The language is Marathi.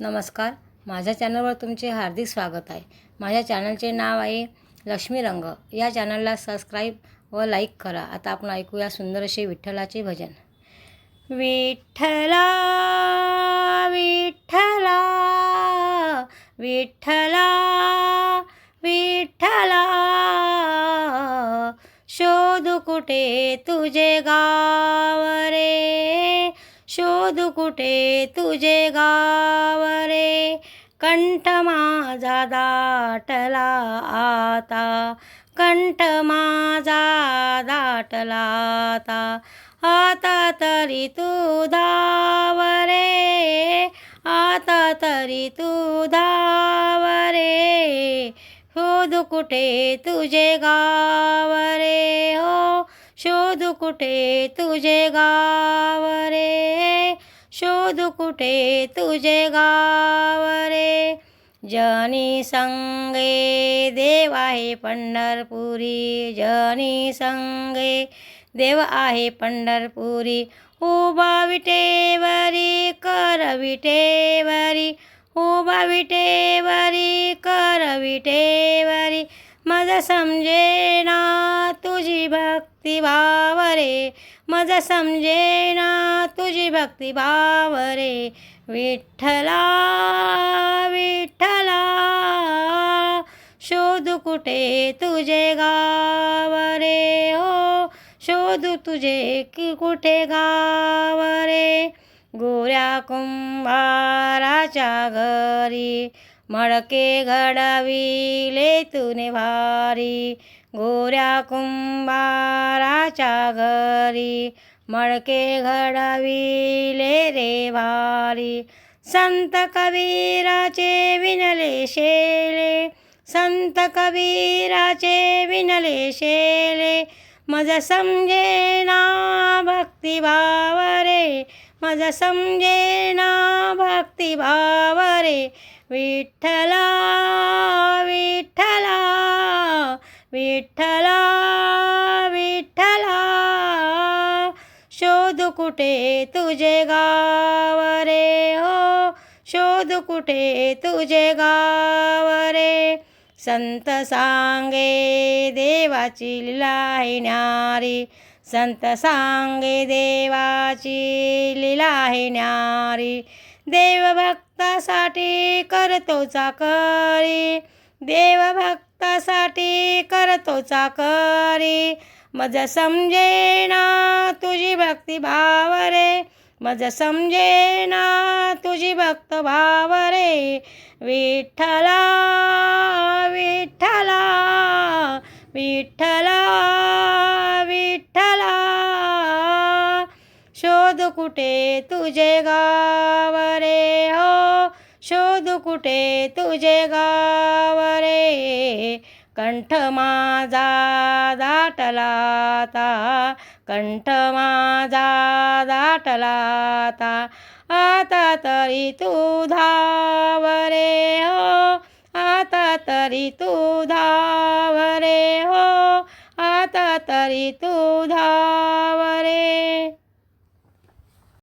नमस्कार, माझ्या चॅनलवर तुमचे हार्दिक स्वागत आहे. माझ्या चॅनलचे नाव आहे लक्ष्मी रंग. या चॅनलला सबस्क्राईब व लाईक करा. आता आपण ऐकूया सुंदर असे विठ्ठलाचे भजन. विठ्ठला विठ्ठला विठ्ठला विठ्ठला, शोधू कुठे तुझे गाव रे, शोधू कुठे तुझे गाव रे. कंठ माझा दाटला आता, कंठ माझा दाटला आता. आता तरी तू धाव रे, आता तरी तू धाव रे. शोधू कुठे तुझे गाव रे, हो शोधू कुठे तुझे गाव रे, शोधू कुठे तुझे गाव रे. जनी संगे देव आहे पंढरपुरी, जनी संगे देव आहे पंढरपुरी. उभा विटेवरी कर विटेवरी, उभा विटेवरी कर विटेवरी. मज समजेना तुझी भक्ती भाव रे, मज समजेना तुझी भक्ती भाव रे. विठ्ठला विठ्ठला, शोधू कुठे तुझे गाव रे, हो शोधू तुझे कुठे गाव रे. गोऱ्या कुंभाराच्या घरी मडके घडविले तुने भारी, गोऱ्या कुंभाराच्या घरी मडके घडविले रे भारी. संत कबीराचे विणले शेले, संत कबीराचे विणले शेले. मज समजेना भक्ती भाव रे, मज समजेना भक्ती भाव रे. विठ्ठला विठ्ठला विठ्ठला विठ्ठला, शोधू कुठे तुझे गाव रे, हो शोधू कुठे तुझे गाव रे. संत सांगे देवाची लीला आहे न्यारी, संत सांगे देवाची लीला आहे न्यारी. देव भक्तासाठी करतो चाकरी, देव भक्तासाठी करतो चाकरी. मज समजेना तुझी भक्ती भाव रे, मज समजेना तुझी भक्त भाव रे. विठ्ठला विठ्ठला विठ्ठला विठ्ठला, शोधू कुठे तुझे गाव रे, हो शोधू कुठे तुझे गाव रे. कंठ माझा दाटला आता, कंठ माझा दाटला आता. आता तरी तू धाव रे, हो आता तरी तू धाव रे, हो आता तरी तू धाव रे.